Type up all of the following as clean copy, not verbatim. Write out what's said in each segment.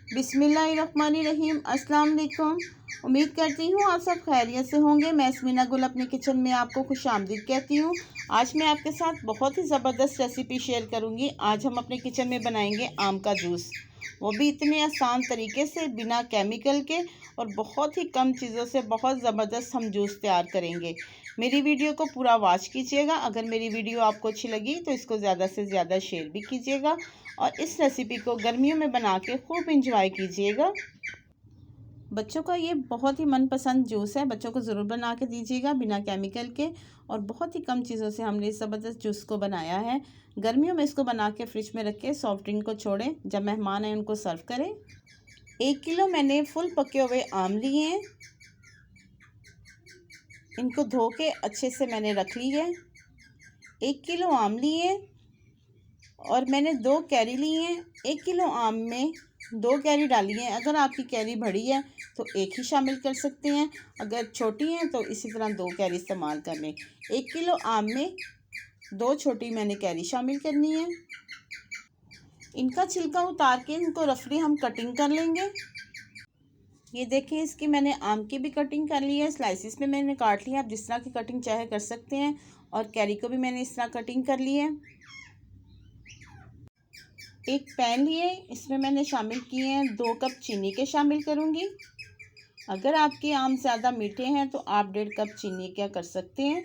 बिस्मिल्लाहिर्रहमानिर्रहीम। अस्सलाम वालेकुम। उम्मीद करती हूँ आप सब खैरियत से होंगे। मैं स्मीना गुल अपने किचन में आपको खुशामदीद कहती हूँ। आज मैं आपके साथ बहुत ही ज़बरदस्त रेसिपी शेयर करूँगी। आज हम अपने किचन में बनाएंगे आम का जूस, वो भी इतने आसान तरीके से, बिना केमिकल के और बहुत ही कम चीज़ों से बहुत ज़बरदस्त हम जूस तैयार करेंगे। मेरी वीडियो को पूरा वॉच कीजिएगा। अगर मेरी वीडियो आपको अच्छी लगी तो इसको ज़्यादा से ज़्यादा शेयर भी कीजिएगा और इस रेसिपी को गर्मियों में बना के खूब इंजॉय कीजिएगा। बच्चों का ये बहुत ही मनपसंद जूस है, बच्चों को ज़रूर बना के दीजिएगा बिना केमिकल के। और बहुत ही कम चीज़ों से हमने इस ज़बरदस्त जूस को बनाया है। गर्मियों में इसको बना के फ्रिज में रख के सॉफ्ट ड्रिंक को छोड़ें, जब मेहमान आए उनको सर्व करें। 1 किलो मैंने फुल पके हुए आम लिए हैं। इनको धो के अच्छे से मैंने रख ली है। 1 किलो आम लिए और मैंने 2 कैरी ली हैं। 1 किलो आम में 2 कैरी डाली है। अगर आपकी कैरी बड़ी है तो 1 ही शामिल कर सकते हैं, अगर छोटी है तो इसी तरह 2 कैरी इस्तेमाल कर लें। 1 किलो आम में 2 छोटी मैंने कैरी शामिल करनी है। इनका छिलका उतार के इनको रफली हम कटिंग कर लेंगे। ये देखिए, इसकी मैंने आम की भी कटिंग कर ली है, स्लाइसिस में मैंने काट लिया। आप जिस तरह की कटिंग चाहे कर सकते हैं। और कैरी को भी मैंने इस तरह कटिंग कर ली है। एक पैन लिए, इसमें मैंने शामिल किए हैं 2 कप चीनी के शामिल करूंगी। अगर आपके आम ज़्यादा मीठे हैं तो आप 1.5 कप चीनी क्या कर सकते हैं।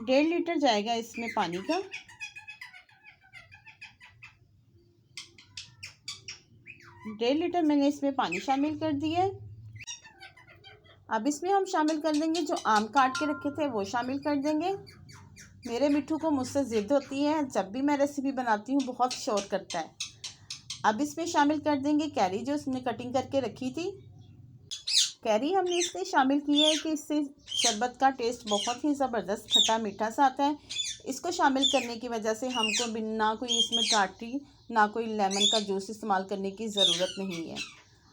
1.5 लीटर जाएगा इसमें पानी का। डेढ़ लीटर मैंने इसमें पानी शामिल कर दिया है। अब इसमें हम शामिल कर देंगे जो आम काट के रखे थे, वो शामिल कर देंगे। मेरे मिट्ठू को मुझसे ज़िद होती है, जब भी मैं रेसिपी बनाती हूँ बहुत शोर करता है। अब इसमें शामिल कर देंगे कैरी जो उसने कटिंग करके रखी थी। कैरी हमने इसलिए शामिल की है कि इससे शरबत का टेस्ट बहुत ही ज़बरदस्त खट्टा मीठा सा आता है। इसको शामिल करने की वजह से हमको बिना कोई इसमें टाटरी, ना कोई लेमन का जूस इस्तेमाल करने की ज़रूरत नहीं है।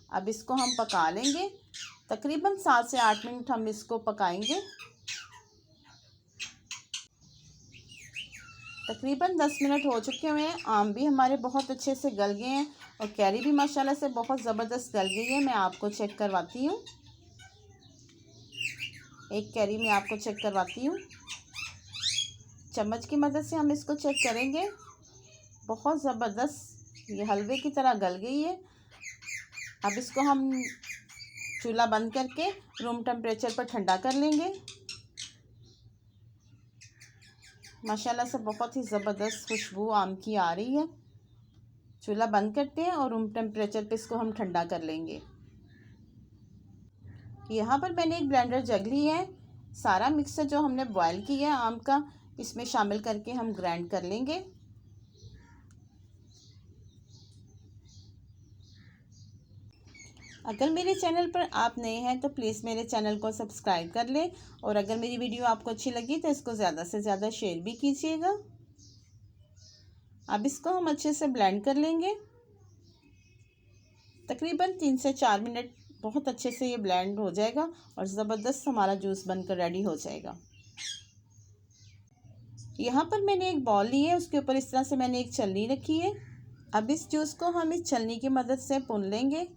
अब इसको हम पका लेंगे। तकरीबन 7 से 8 मिनट हम इसको पकाएंगे। तकरीबन 10 मिनट हो चुके हुए हैं। आम भी हमारे बहुत अच्छे से गल गए हैं और कैरी भी माशाल्लाह से बहुत ज़बरदस्त गल गई है। मैं आपको चेक करवाती हूँ, एक कैरी में आपको चेक करवाती हूँ। चम्मच की मदद से हम इसको चेक करेंगे। बहुत ज़बरदस्त ये हलवे की तरह गल गई है। अब इसको हम चूल्हा बंद करके रूम टेम्परेचर पर ठंडा कर लेंगे। माशाल्लाह से बहुत ही ज़बरदस्त खुशबू आम की आ रही है। चूल्हा बंद करते हैं और रूम टेम्परेचर पे इसको हम ठंडा कर लेंगे। यहाँ पर मैंने एक ब्लेंडर जग ली है। सारा मिक्सर जो हमने बॉयल किया है आम का, इसमें शामिल करके हम ग्राइंड कर लेंगे। अगर मेरे चैनल पर आप नए हैं तो प्लीज़ मेरे चैनल को सब्सक्राइब कर लें और अगर मेरी वीडियो आपको अच्छी लगी तो इसको ज़्यादा से ज़्यादा शेयर भी कीजिएगा। अब इसको हम अच्छे से ब्लेंड कर लेंगे। तकरीबन 3 से 4 मिनट बहुत अच्छे से ये ब्लेंड हो जाएगा और ज़बरदस्त हमारा जूस बनकर रेडी हो जाएगा। यहाँ पर मैंने एक बाउल ली है, उसके ऊपर इस तरह से मैंने एक छलनी रखी है। अब इस जूस को हम इस छलनी की मदद से पुन लेंगे,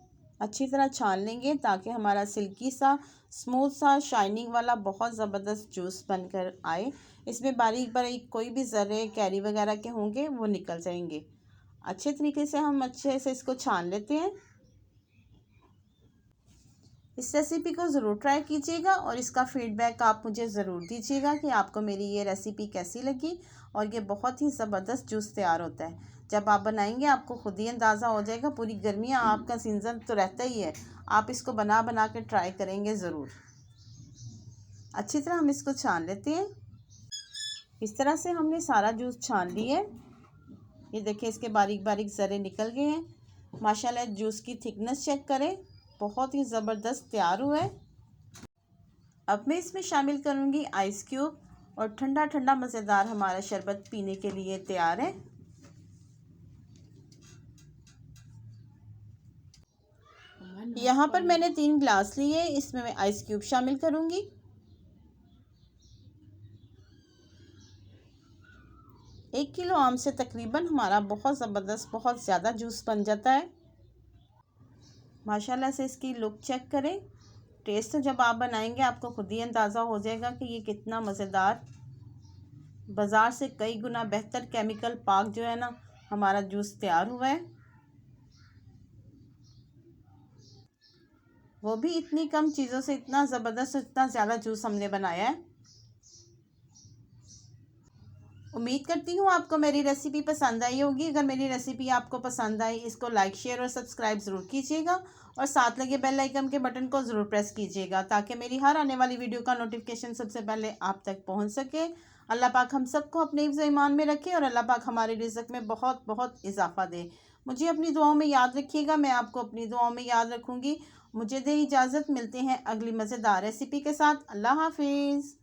अच्छी तरह छान लेंगे ताकि हमारा सिल्की सा, स्मूथ सा, शाइनिंग वाला बहुत ज़बरदस्त जूस बनकर आए। इसमें बारीक बारीक कोई भी ज़र्रे कैरी वगैरह के होंगे वो निकल जाएंगे। अच्छे तरीके से हम अच्छे से इसको छान लेते हैं। इस रेसिपी को ज़रूर ट्राई कीजिएगा और इसका फीडबैक आप मुझे ज़रूर दीजिएगा कि आपको मेरी ये रेसिपी कैसी लगी। और ये बहुत ही ज़बरदस्त जूस तैयार होता है। जब आप बनाएंगे आपको खुद ही अंदाज़ा हो जाएगा। पूरी गर्मियाँ आपका सीज़न तो रहता ही है, आप इसको बना बना के ट्राई करेंगे ज़रूर। अच्छी तरह हम इसको छान लेते हैं। इस तरह से हमने सारा जूस छान लिया है। ये देखिए, इसके बारीक बारीक ज़रे निकल गए हैं। माशाल्लाह जूस की थिकनेस चेक करें, बहुत ही ज़बरदस्त तैयार हुआ है। अब मैं इसमें शामिल करूँगी आइस क्यूब और ठंडा ठंडा मज़ेदार हमारा शरबत पीने के लिए तैयार है। यहाँ पर मैंने 3 ग्लास लिए, इसमें मैं आइस क्यूब शामिल करूँगी। 1 किलो आम से तकरीबन हमारा बहुत ज़बरदस्त, बहुत ज़्यादा जूस बन जाता है। माशाल्लाह से इसकी लुक चेक करें। टेस्ट तो जब आप बनाएंगे आपको खुद ही अंदाज़ा हो जाएगा कि ये कितना मज़ेदार, बाज़ार से कई गुना बेहतर केमिकल पाक जो है ना हमारा जूस तैयार हुआ है, वो भी इतनी कम चीज़ों से इतना ज़बरदस्त, इतना ज़्यादा जूस हमने बनाया है। उम्मीद करती हूँ आपको मेरी रेसिपी पसंद आई होगी। अगर मेरी रेसिपी आपको पसंद आई, इसको लाइक, शेयर और सब्सक्राइब ज़रूर कीजिएगा और साथ लगे बेल आइकन के बटन को ज़रूर प्रेस कीजिएगा ताकि मेरी हर आने वाली वीडियो का नोटिफिकेशन सबसे पहले आप तक पहुँच सके। अल्लाह पाक हम सबको अपने हिफ्ज़ ईमान में रखे और अल्लाह पाक हमारे रिज़्क़ में बहुत बहुत इजाफ़ा दे। मुझे अपनी दुआओं में याद रखिएगा, मैं आपको अपनी दुआओं में याद रखूँगी। मुझे दे इजाज़त, मिलते हैं अगली मज़ेदार रेसिपी के साथ। अल्लाह हाफिज़।